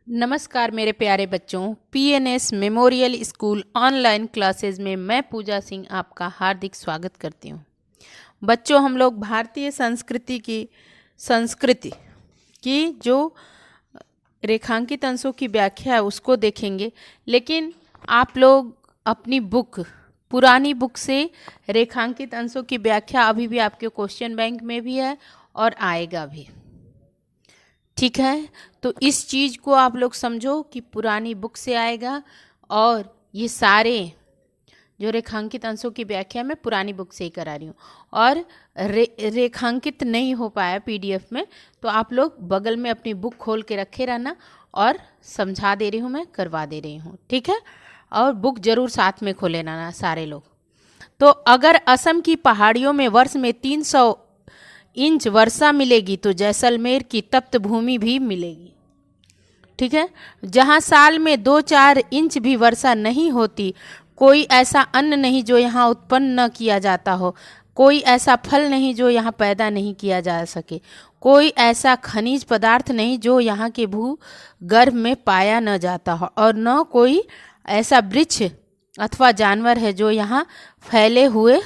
नमस्कार मेरे प्यारे बच्चों, PNS memorial school online classes में मैं पूजा सिंह आपका हार्दिक स्वागत करती हूँ। बच्चों, हम लोग भारतीय संस्कृति की जो रेखांकित अंशों की व्याख्या है उसको देखेंगे, लेकिन आप लोग अपनी पुरानी बुक से रेखांकित अंशों की व्याख्या अभी भी आपके क्वेश्चन बैंक में भी है और आएगा भी। ठीक है, तो इस चीज़ को आप लोग समझो कि पुरानी बुक से आएगा और ये सारे जो रेखांकित अंशों की व्याख्या मैं पुरानी बुक से ही करा रही हूँ। और रेखांकित नहीं हो पाया पीडीएफ में तो आप लोग बगल में अपनी बुक खोल के रखे रहना और समझा दे रही हूँ, मैं करवा दे रही हूँ। ठीक है, और बुक जरूर साथ में खोले ना सारे लोग। तो अगर असम की पहाड़ियों में वर्ष में 300 इंच वर्षा मिलेगी तो जैसलमेर की तप्त भूमि भी मिलेगी। ठीक है, जहाँ साल में 2-4 इंच भी वर्षा नहीं होती, कोई ऐसा अन्न नहीं जो यहाँ उत्पन्न न किया जाता हो, कोई ऐसा फल नहीं जो यहाँ पैदा नहीं किया जा सके, कोई ऐसा खनिज पदार्थ नहीं जो यहाँ के भूगर्भ में पाया न जाता हो, और न कोई ऐसा वृक्ष अथवा जानवर है जो यहाँ फैले हुए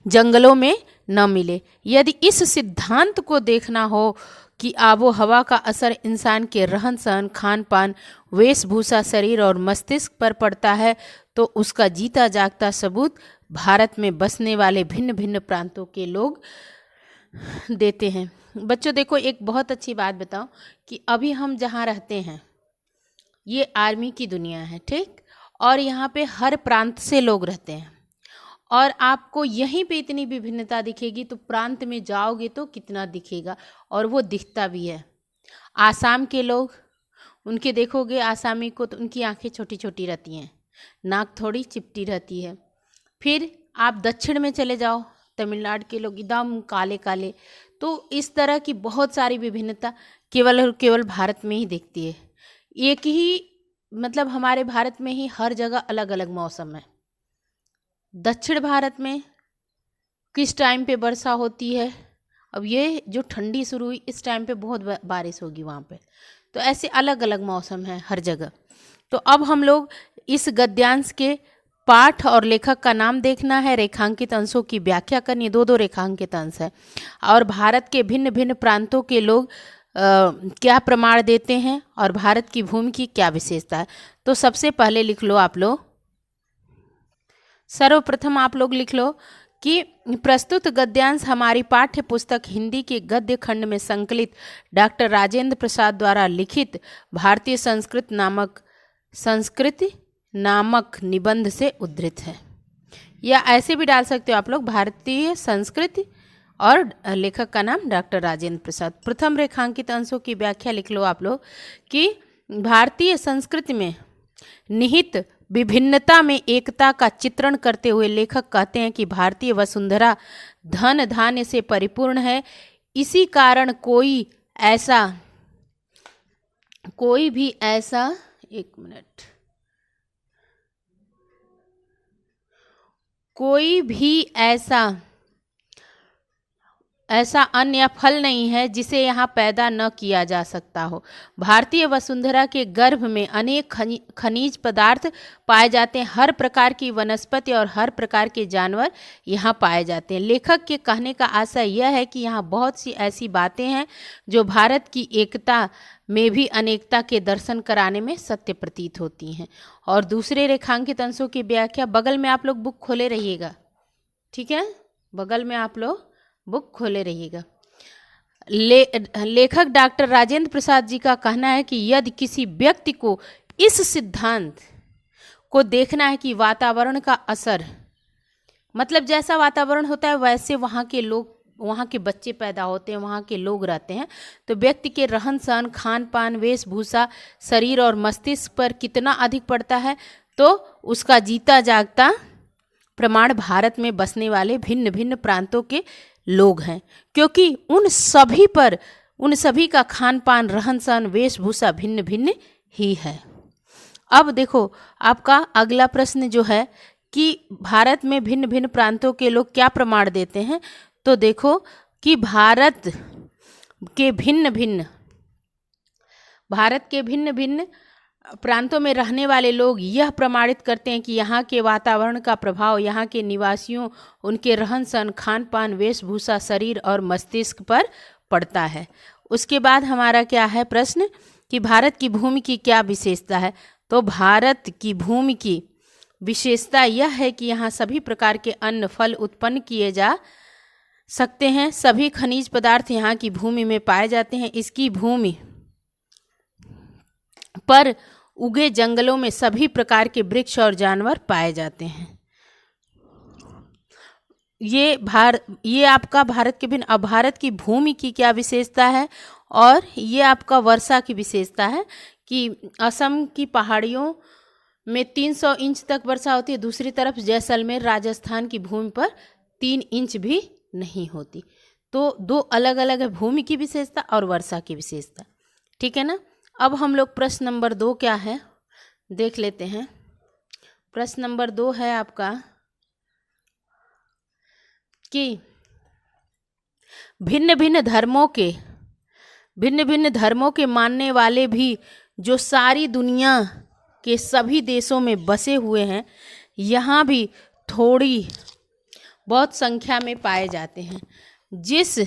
जंगलों में न मिले। यदि इस सिद्धांत को देखना हो कि आबो हवा का असर इंसान के रहन सहन, खान पान, वेशभूषा, शरीर और मस्तिष्क पर पड़ता है, तो उसका जीता जागता सबूत भारत में बसने वाले भिन्न भिन्न प्रांतों के लोग देते हैं। बच्चों देखो, एक बहुत अच्छी बात बताओ कि अभी हम जहाँ रहते हैं ये आर्मी की दुनिया है, ठीक, और यहाँ पे हर प्रांत से लोग रहते हैं और आपको यहीं पे इतनी विभिन्नता दिखेगी तो प्रांत में जाओगे तो कितना दिखेगा, और वो दिखता भी है। आसाम के लोग, उनके देखोगे आसामी को तो उनकी आंखें छोटी छोटी रहती हैं, नाक थोड़ी चिपटी रहती है। फिर आप दक्षिण में चले जाओ, तमिलनाडु के लोग एकदम काले काले। तो इस तरह की बहुत सारी विभिन्नता केवल और केवल भारत में ही दिखती है। एक ही मतलब हमारे भारत में ही हर जगह अलग अलग मौसम है। दक्षिण भारत में किस टाइम पे वर्षा होती है, अब ये जो ठंडी शुरू हुई इस टाइम पे बहुत बारिश होगी वहाँ पे, तो ऐसे अलग अलग मौसम है हर जगह। तो अब हम लोग इस गद्यांश के पाठ और लेखक का नाम देखना है, रेखांकित अंशों की व्याख्या करनी है। 2 रेखांकित अंश है और भारत के भिन्न भिन्न प्रांतों के लोग क्या प्रमाण देते हैं और भारत की भूमि की क्या विशेषता है। तो सबसे पहले लिख लो आप लोग, सर्वप्रथम आप लोग लिख लो कि प्रस्तुत गद्यांश हमारी पाठ्य पुस्तक हिंदी के गद्य खंड में संकलित डॉक्टर राजेंद्र प्रसाद द्वारा लिखित भारतीय संस्कृति नामक निबंध से उद्धृत है। या ऐसे भी डाल सकते हो आप लोग, भारतीय संस्कृति और लेखक का नाम डॉक्टर राजेंद्र प्रसाद। प्रथम रेखांकित अंशों की व्याख्या लिख लो आप लोग कि भारतीय संस्कृति में निहित विभिन्नता में एकता का चित्रण करते हुए लेखक कहते हैं कि भारतीय वसुंधरा धन धान्य से परिपूर्ण है। इसी कारण कोई भी ऐसा अन्न या फल नहीं है जिसे यहाँ पैदा न किया जा सकता हो। भारतीय वसुंधरा के गर्भ में अनेक खनिज पदार्थ पाए जाते हैं, हर प्रकार की वनस्पति और हर प्रकार के जानवर यहाँ पाए जाते हैं। लेखक के कहने का आशय यह है कि यहाँ बहुत सी ऐसी बातें हैं जो भारत की एकता में भी अनेकता के दर्शन कराने में सत्य प्रतीत होती हैं। और दूसरे रेखांकित अंशों की व्याख्या बगल में आप लोग बुक खोले रहिएगा, ठीक है, बगल में आप लोग बुक खोले रहिएगा। लेखक डॉक्टर राजेंद्र प्रसाद जी का कहना है कि यदि किसी व्यक्ति को इस सिद्धांत को देखना है कि वातावरण का असर, मतलब जैसा वातावरण होता है वैसे वहाँ के लोग, वहाँ के बच्चे पैदा होते हैं, वहाँ के लोग रहते हैं, तो व्यक्ति के रहन सहन, खान पान, वेशभूषा, शरीर और मस्तिष्क पर कितना अधिक पड़ता है, तो उसका जीता जागता प्रमाण भारत में बसने वाले भिन्न भिन्न प्रांतों के लोग हैं, क्योंकि उन सभी का खान पान, रहन सहन, वेशभूषा भिन्न भिन्न ही है। अब देखो आपका अगला प्रश्न जो है कि भारत में भिन्न भिन्न प्रांतों के लोग क्या प्रमाण देते हैं, तो देखो कि भारत के भिन्न भिन्न भारत के भिन्न भिन्न प्रांतों में रहने वाले लोग यह प्रमाणित करते हैं कि यहाँ के वातावरण का प्रभाव यहाँ के निवासियों, उनके रहन सहन, खान पान, वेशभूषा, शरीर और मस्तिष्क पर पड़ता है। उसके बाद हमारा क्या है प्रश्न कि भारत की भूमि की क्या विशेषता है। तो भारत की भूमि की विशेषता यह है कि यहाँ सभी प्रकार के अन्न फल उत्पन्न किए जा सकते हैं। सभी खनिज पदार्थ यहाँ की भूमि में पाए जाते हैं। इसकी भूमि पर उगे जंगलों में सभी प्रकार के वृक्ष और जानवर पाए जाते हैं। ये आपका भारत के भिन्न। अब भारत की भूमि की क्या विशेषता है, और ये आपका वर्षा की विशेषता है कि असम की पहाड़ियों में 300 इंच तक वर्षा होती है। दूसरी तरफ जैसलमेर राजस्थान की भूमि पर 3 इंच भी नहीं होती। तो दो अलग अलग है, भूमि की विशेषता और वर्षा की विशेषता। ठीक है ना। अब हम लोग प्रश्न नंबर 2 क्या है देख लेते हैं। प्रश्न नंबर 2 है आपका कि भिन्न भिन्न धर्मों के मानने वाले भी जो सारी दुनिया के सभी देशों में बसे हुए हैं, यहाँ भी थोड़ी बहुत संख्या में पाए जाते हैं। जिस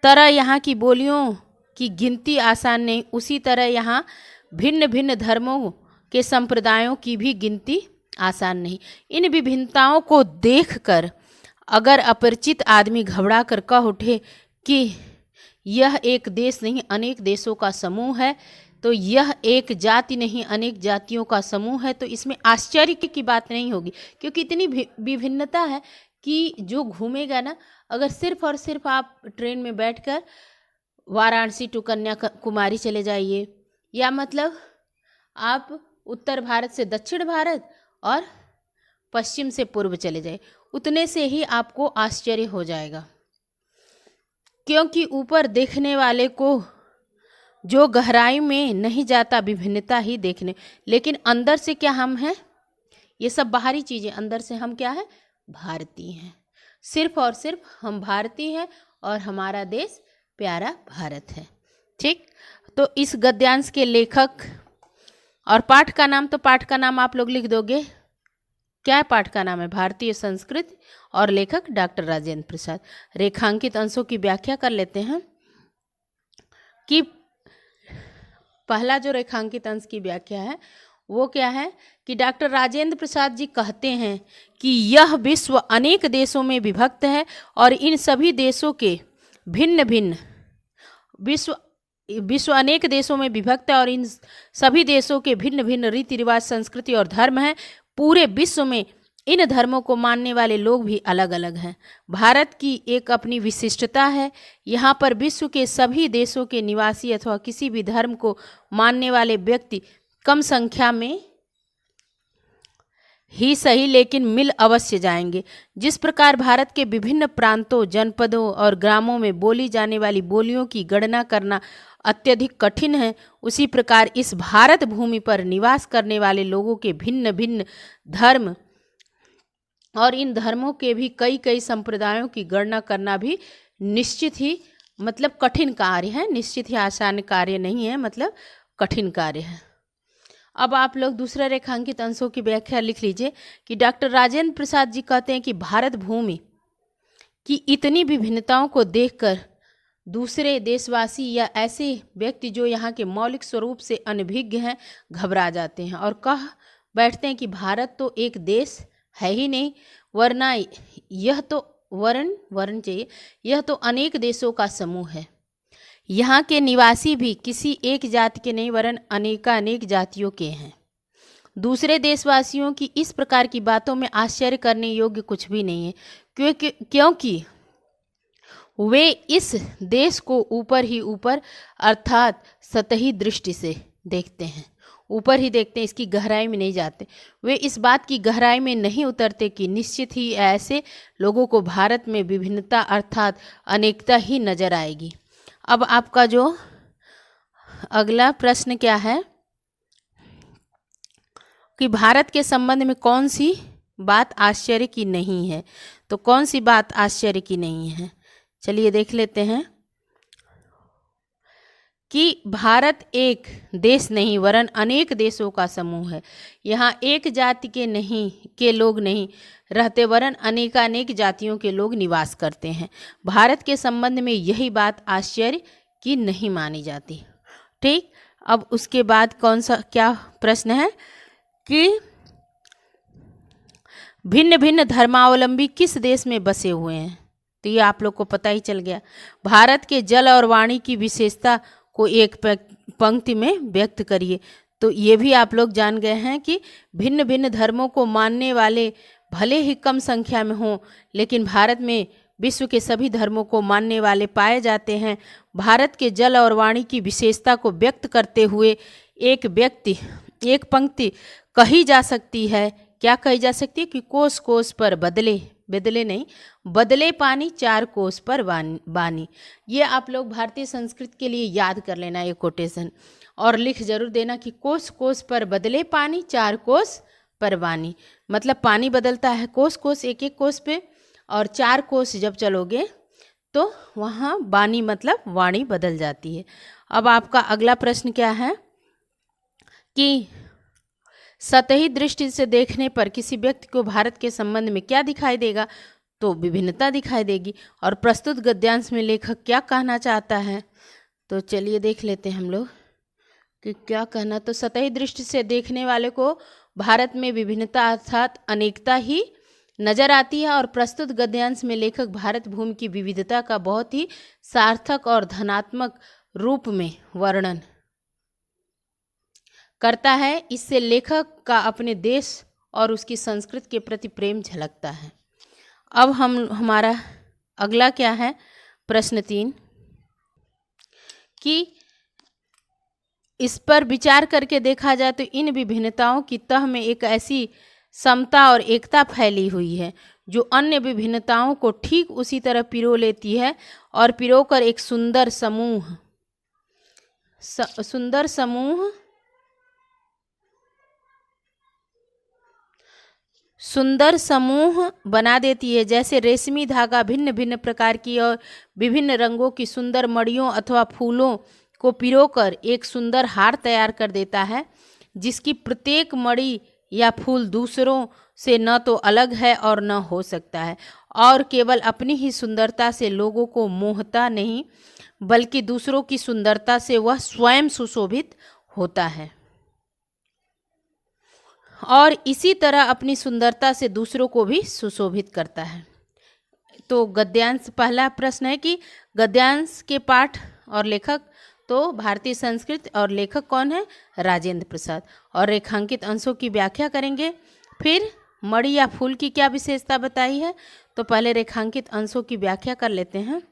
तरह यहाँ की बोलियों की गिनती आसान नहीं, उसी तरह यहाँ भिन्न भिन्न धर्मों के संप्रदायों की भी गिनती आसान नहीं। इन विभिन्नताओं को देखकर अगर अपरिचित आदमी घबरा कर कह उठे कि यह एक देश नहीं अनेक देशों का समूह है, तो यह एक जाति नहीं अनेक जातियों का समूह है, तो इसमें आश्चर्य की बात नहीं होगी, क्योंकि इतनी विभिन्नता है कि जो घूमेगा ना, अगर सिर्फ और सिर्फ आप ट्रेन में बैठकर वाराणसी टू कन्याकुमारी चले जाइए, या मतलब आप उत्तर भारत से दक्षिण भारत और पश्चिम से पूर्व चले जाइए, उतने से ही आपको आश्चर्य हो जाएगा। क्योंकि ऊपर देखने वाले को जो गहराई में नहीं जाता विभिन्नता ही देखने, लेकिन अंदर से क्या हम हैं, ये सब बाहरी चीज़ें, अंदर से हम क्या है, भारतीय हैं। सिर्फ और सिर्फ हम भारतीय हैं और हमारा देश प्यारा भारत है। ठीक, तो इस गद्यांश के लेखक और पाठ का नाम, तो पाठ का नाम आप लोग लिख दोगे। क्या पाठ का नाम है? भारतीय संस्कृति, और लेखक डॉक्टर राजेंद्र प्रसाद। रेखांकित अंशों की व्याख्या कर लेते हैं कि पहला जो रेखांकित अंश की व्याख्या है वो क्या है कि डॉक्टर राजेंद्र प्रसाद जी कहते हैं कि यह विश्व अनेक देशों में विभक्त है और इन सभी देशों के भिन्न भिन्न विश्व अनेक देशों में विभक्त है और इन सभी देशों के भिन्न भिन्न रीति रिवाज, संस्कृति और धर्म हैं। पूरे विश्व में इन धर्मों को मानने वाले लोग भी अलग अलग हैं। भारत की एक अपनी विशिष्टता है। यहाँ पर विश्व के सभी देशों के निवासी अथवा किसी भी धर्म को मानने वाले व्यक्ति कम संख्या में ही सही लेकिन मिल अवश्य जाएंगे। जिस प्रकार भारत के विभिन्न प्रांतों, जनपदों और ग्रामों में बोली जाने वाली बोलियों की गणना करना अत्यधिक कठिन है, उसी प्रकार इस भारत भूमि पर निवास करने वाले लोगों के भिन्न भिन्न धर्म और इन धर्मों के भी कई कई संप्रदायों की गणना करना भी निश्चित ही मतलब कठिन कार्य है। निश्चित ही आसान कार्य नहीं है, मतलब कठिन कार्य है। अब आप लोग दूसरा रेखांकित अंशों की व्याख्या लिख लीजिए कि डॉक्टर राजेंद्र प्रसाद जी कहते हैं कि भारत भूमि की इतनी विभिन्नताओं को देखकर दूसरे देशवासी या ऐसे व्यक्ति जो यहाँ के मौलिक स्वरूप से अनभिज्ञ हैं घबरा जाते हैं और कह बैठते हैं कि भारत तो एक देश है ही नहीं, वरना यह तो वर्ण चाहिए, यह तो अनेक देशों का समूह है। यहाँ के निवासी भी किसी एक जाति के नहीं वरन अनेक जातियों के हैं। दूसरे देशवासियों की इस प्रकार की बातों में आश्चर्य करने योग्य कुछ भी नहीं है, क्योंकि वे इस देश को ऊपर ही ऊपर अर्थात सतही दृष्टि से देखते हैं, ऊपर ही देखते हैं, इसकी गहराई में नहीं जाते। वे इस बात की गहराई में नहीं उतरते कि निश्चित ही ऐसे लोगों को भारत में विभिन्नता अर्थात अनेकता ही नजर आएगी। अब आपका जो अगला प्रश्न क्या है कि भारत के संबंध में कौन सी बात आश्चर्य की नहीं है, तो कौन सी बात आश्चर्य की नहीं है, चलिए देख लेते हैं कि भारत एक देश नहीं वरन अनेक देशों का समूह है। यहाँ एक जाति के लोग नहीं रहते वरन अनेकानेक जातियों के लोग निवास करते हैं। भारत के संबंध में यही बात आश्चर्य की नहीं मानी जाती। ठीक, अब उसके बाद कौन सा क्या प्रश्न है कि भिन्न भिन्न धर्मावलंबी किस देश में बसे हुए हैं? तो ये आप लोग को पता ही चल गया। भारत के जल और वाणी की विशेषता को एक पंक्ति में व्यक्त करिए। तो ये भी आप लोग जान गए हैं कि भिन्न भिन्न धर्मों को मानने वाले भले ही कम संख्या में हों, लेकिन भारत में विश्व के सभी धर्मों को मानने वाले पाए जाते हैं। भारत के जल और वाणी की विशेषता को व्यक्त करते हुए एक पंक्ति कही जा सकती है। क्या कही जा सकती है कि कोस कोस पर बदले पानी, चार कोस पर बानी। ये आप लोग भारतीय संस्कृत के लिए याद कर लेना ये कोटेशन, और लिख जरूर देना कि कोस कोस पर बदले पानी, चार कोस पर बानी। मतलब पानी बदलता है कोस कोस, एक एक कोस पे, और चार कोस जब चलोगे तो वहाँ बानी मतलब वाणी बदल जाती है। अब आपका अगला प्रश्न क्या है कि सतही दृष्टि से देखने पर किसी व्यक्ति को भारत के संबंध में क्या दिखाई देगा? तो विभिन्नता दिखाई देगी। और प्रस्तुत गद्यांश में लेखक क्या कहना चाहता है? तो चलिए देख लेते हैं हम लोग कि क्या कहना। तो सतही दृष्टि से देखने वाले को भारत में विभिन्नता अर्थात अनेकता ही नजर आती है, और प्रस्तुत गद्यांश में लेखक भारत भूमि की विविधता का बहुत ही सार्थक और धनात्मक रूप में वर्णन करता है। इससे लेखक का अपने देश और उसकी संस्कृति के प्रति प्रेम झलकता है। अब हमारा अगला क्या है, प्रश्न 3, कि इस पर विचार करके देखा जाए तो इन विभिन्नताओं की तह में एक ऐसी समता और एकता फैली हुई है जो अन्य विभिन्नताओं को ठीक उसी तरह पिरो लेती है और पिरोकर एक सुंदर समूह बना देती है। जैसे रेशमी धागा भिन्न भिन्न प्रकार की और विभिन्न रंगों की सुंदर मड़ियों अथवा फूलों को पिरोकर एक सुंदर हार तैयार कर देता है, जिसकी प्रत्येक मड़ी या फूल दूसरों से न तो अलग है और न हो सकता है, और केवल अपनी ही सुंदरता से लोगों को मोहता नहीं बल्कि दूसरों की सुंदरता से वह स्वयं सुशोभित होता है और इसी तरह अपनी सुंदरता से दूसरों को भी सुशोभित करता है। तो गद्यांश, पहला प्रश्न है कि गद्यांश के पाठ और लेखक, तो भारतीय संस्कृत, और लेखक कौन है? राजेंद्र प्रसाद। और रेखांकित अंशों की व्याख्या करेंगे। फिर मणि या फूल की क्या विशेषता बताई है? तो पहले रेखांकित अंशों की व्याख्या कर लेते हैं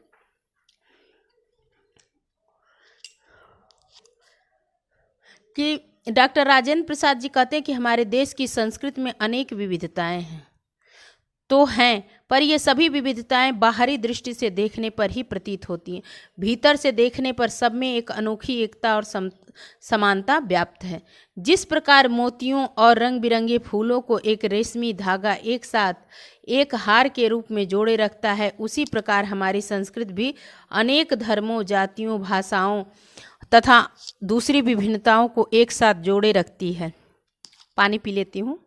कि डॉक्टर राजेंद्र प्रसाद जी कहते हैं कि हमारे देश की संस्कृति में अनेक विविधताएं हैं तो हैं, पर ये सभी विविधताएं बाहरी दृष्टि से देखने पर ही प्रतीत होती हैं। भीतर से देखने पर सब में एक अनोखी एकता और समानता व्याप्त है। जिस प्रकार मोतियों और रंग बिरंगे फूलों को एक रेशमी धागा एक साथ एक हार के रूप में जोड़े रखता है, उसी प्रकार हमारी संस्कृति भी अनेक धर्मों, जातियों, भाषाओं तथा दूसरी विभिन्नताओं को एक साथ जोड़े रखती है। पानी पी लेती हूँ।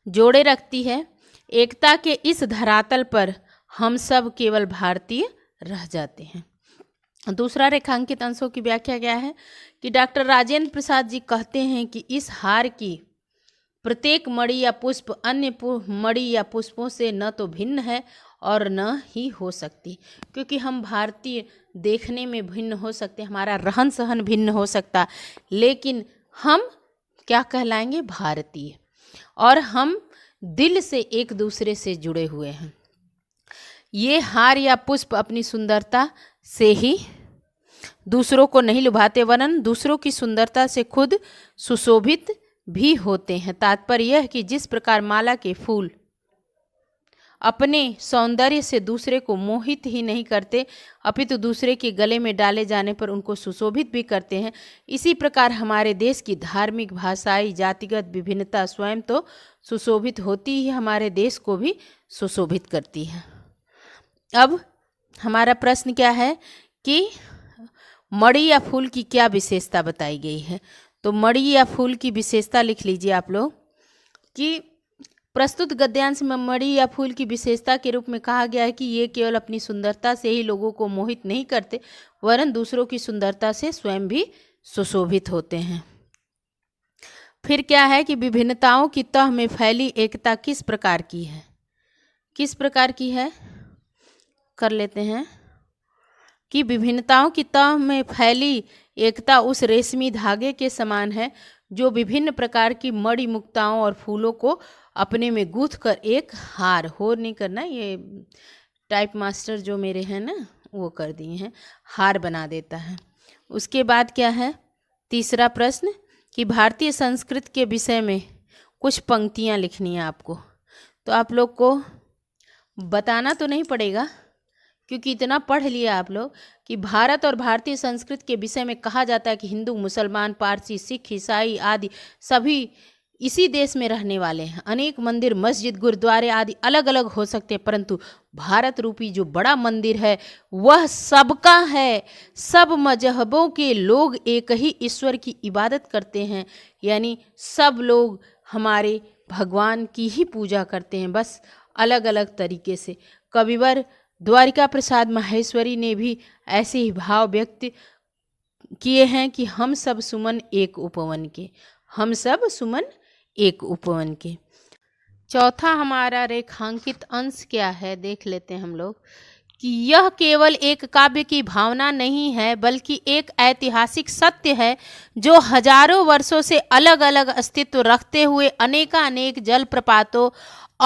जोड़े रखती है। एकता के इस धरातल पर हम सब केवल भारतीय रह जाते हैं। दूसरा रेखांकित अंशों की व्याख्या क्या है कि डॉक्टर राजेंद्र प्रसाद जी कहते हैं कि इस हार की प्रत्येक मणि या पुष्प अन्य मणि या पुष्पों से न तो भिन्न है और न ही हो सकती, क्योंकि हम भारतीय देखने में भिन्न हो सकते, हमारा रहन सहन भिन्न हो सकता, लेकिन हम क्या कहलाएंगे? भारतीय। और हम दिल से एक दूसरे से जुड़े हुए हैं। ये हार या पुष्प अपनी सुंदरता से ही दूसरों को नहीं लुभाते, वरन दूसरों की सुंदरता से खुद सुशोभित भी होते हैं। तात्पर्य यह कि जिस प्रकार माला के फूल अपने सौंदर्य से दूसरे को मोहित ही नहीं करते, अपितु दूसरे के गले में डाले जाने पर उनको सुशोभित भी करते हैं, इसी प्रकार हमारे देश की धार्मिक, भाषाई, जातिगत विभिन्नता स्वयं तो सुशोभित होती ही हमारे देश को भी सुशोभित करती है। अब हमारा प्रश्न क्या है कि मणि या फूल की क्या विशेषता बताई गई है। तो मणि या फूल की विशेषता लिख लीजिए आप लोग कि प्रस्तुत गद्यांश में मणि या फूल की विशेषता के रूप में कहा गया है कि ये केवल अपनी सुंदरता से ही लोगों को मोहित नहीं करते, वरन दूसरों की सुंदरता से स्वयं भी सुशोभित होते हैं। फिर क्या है कि विभिन्नताओं की तह में फैली एकता किस प्रकार की है, किस प्रकार की है, कर लेते हैं कि विभिन्नताओं की तह में फैली एकता उस रेशमी धागे के समान है जो विभिन्न प्रकार की मणि मुक्ताओं और फूलों को अपने में गूंथ कर एक हार, हो नहीं करना, ये टाइप मास्टर जो मेरे हैं ना वो कर दिए हैं, हार बना देता है। उसके बाद क्या है, तीसरा प्रश्न कि भारतीय संस्कृति के विषय में कुछ पंक्तियाँ लिखनी है आपको। तो आप लोग को बताना तो नहीं पड़ेगा क्योंकि इतना पढ़ लिया आप लोग कि भारत और भारतीय संस्कृति के विषय में कहा जाता है कि हिंदू, मुसलमान, पारसी, सिख, ईसाई आदि सभी इसी देश में रहने वाले हैं। अनेक मंदिर, मस्जिद, गुरुद्वारे आदि अलग अलग हो सकते हैं, परंतु भारत रूपी जो बड़ा मंदिर है वह सबका है। सब मजहबों के लोग एक ही ईश्वर की इबादत करते हैं, यानी सब लोग हमारे भगवान की ही पूजा करते हैं, बस अलग अलग तरीके से। कविवर द्वारिका प्रसाद माहेश्वरी ने भी ऐसे ही भाव व्यक्त किए हैं कि हम सब सुमन एक उपवन के, हम सब सुमन एक उपवन के। चौथा हमारा रेखांकित अंश क्या है देख लेते हैं हम लोग कि यह केवल एक काव्य की भावना नहीं है बल्कि एक ऐतिहासिक सत्य है जो हजारों वर्षों से अलग अलग अस्तित्व रखते हुए अनेकानेक जलप्रपातों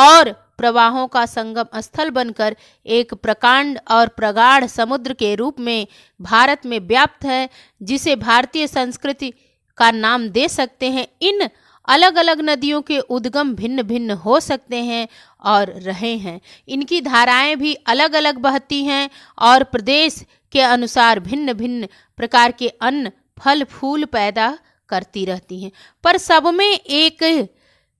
और प्रवाहों का संगम स्थल बनकर एक प्रकांड और प्रगाढ़ समुद्र के रूप में भारत में व्याप्त है, जिसे भारतीय संस्कृति का नाम दे सकते हैं। इन अलग अलग नदियों के उद्गम भिन्न भिन्न हो सकते हैं और रहे हैं। इनकी धाराएं भी अलग अलग बहती हैं और प्रदेश के अनुसार भिन्न भिन्न प्रकार के अन्न, फल, फूल पैदा करती रहती हैं, पर सब में एक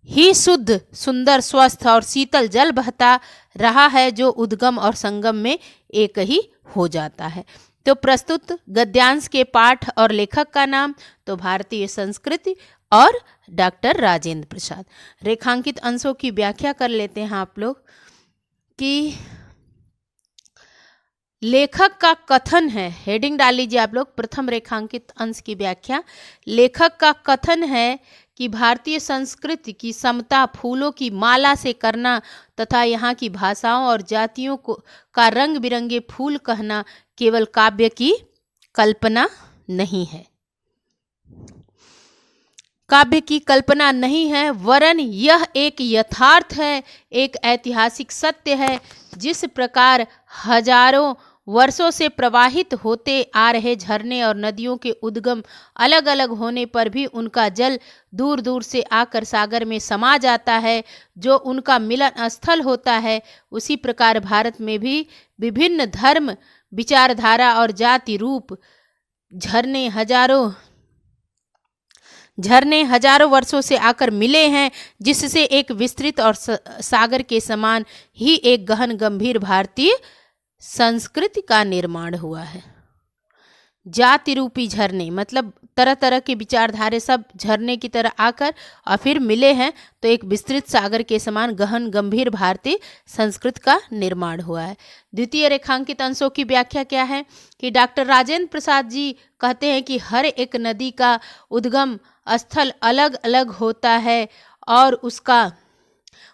ही शुद्ध, सुंदर, स्वस्थ और शीतल जल बहता रहा है जो उद्गम और संगम में एक ही हो जाता है। तो प्रस्तुत गद्यांश के पाठ और लेखक का नाम तो भारतीय संस्कृति और डॉक्टर राजेंद्र प्रसाद। रेखांकित अंशों की व्याख्या कर लेते हैं आप लोग कि लेखक का कथन है, हेडिंग डाल लीजिए आप लोग, प्रथम रेखांकित अंश की व्याख्या। लेखक का कथन है कि भारतीय संस्कृति की समता फूलों की माला से करना तथा यहाँ की भाषाओं और जातियों का रंग बिरंगे फूल कहना केवल काव्य की कल्पना नहीं है, काव्य की कल्पना नहीं है, वरन यह एक यथार्थ है, एक ऐतिहासिक सत्य है। जिस प्रकार हजारों वर्षों से प्रवाहित होते आ रहे झरने और नदियों के उद्गम अलग अलग होने पर भी उनका जल दूर दूर से आकर सागर में समा जाता है, जो उनका मिलन स्थल होता है, उसी प्रकार भारत में भी विभिन्न धर्म, विचारधारा और जाति रूप झरने हजारों वर्षों से आकर मिले हैं, जिससे एक विस्तृत और सागर के समान ही एक गहन गंभीर भारतीय संस्कृति का निर्माण हुआ है। जाति रूपी झरने मतलब तरह तरह के विचारधारे सब झरने की तरह आकर और फिर मिले हैं, तो एक विस्तृत सागर के समान गहन गंभीर भारतीय संस्कृति का निर्माण हुआ है। द्वितीय रेखांकित अंशों की व्याख्या क्या है कि डॉक्टर राजेंद्र प्रसाद जी कहते हैं कि हर एक नदी का उद्गम स्थल अलग अलग होता है और उसका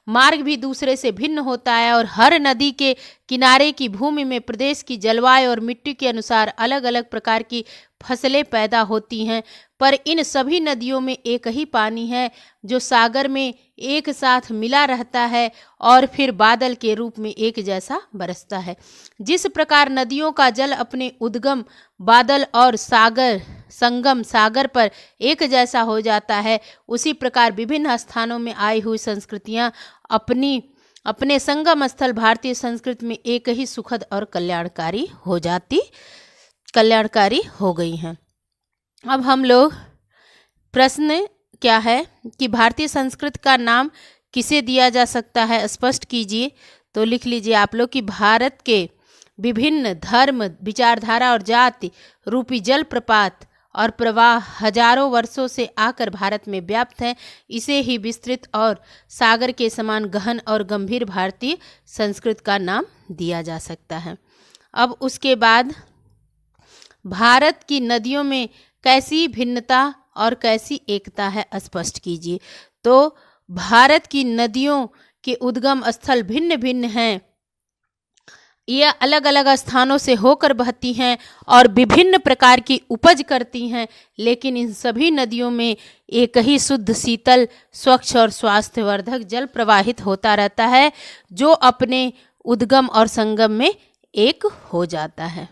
मार्ग भी दूसरे से भिन्न होता है, और हर नदी के किनारे की भूमि में प्रदेश की जलवायु और मिट्टी के अनुसार अलग अलग प्रकार की फसलें पैदा होती हैं, पर इन सभी नदियों में एक ही पानी है जो सागर में एक साथ मिला रहता है और फिर बादल के रूप में एक जैसा बरसता है। जिस प्रकार नदियों का जल अपने उद्गम बादल और संगम सागर पर एक जैसा हो जाता है, उसी प्रकार विभिन्न स्थानों में आई हुई संस्कृतियां अपने संगम स्थल भारतीय संस्कृति में एक ही सुखद और कल्याणकारी हो गई हैं। अब हम लोग प्रश्न क्या है कि भारतीय संस्कृति का नाम किसे दिया जा सकता है, स्पष्ट कीजिए। तो लिख लीजिए आप लोग कि भारत के विभिन्न धर्म, विचारधारा और जाति रूपी जल प्रपात और प्रवाह हजारों वर्षों से आकर भारत में व्याप्त है, इसे ही विस्तृत और सागर के समान गहन और गंभीर भारतीय संस्कृत का नाम दिया जा सकता है। अब उसके बाद भारत की नदियों में कैसी भिन्नता और कैसी एकता है, स्पष्ट कीजिए। तो भारत की नदियों के उद्गम स्थल भिन्न भिन्न हैं, ये अलग अलग स्थानों से होकर बहती हैं और विभिन्न प्रकार की उपज करती हैं, लेकिन इन सभी नदियों में एक ही शुद्ध, शीतल, स्वच्छ और स्वास्थ्यवर्धक जल प्रवाहित होता रहता है, जो अपने उद्गम और संगम में एक हो जाता है।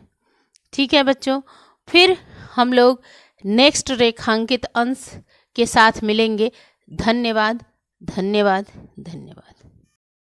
ठीक है बच्चों, फिर हम लोग नेक्स्ट रेखांकित अंश के साथ मिलेंगे। धन्यवाद, धन्यवाद, धन्यवाद।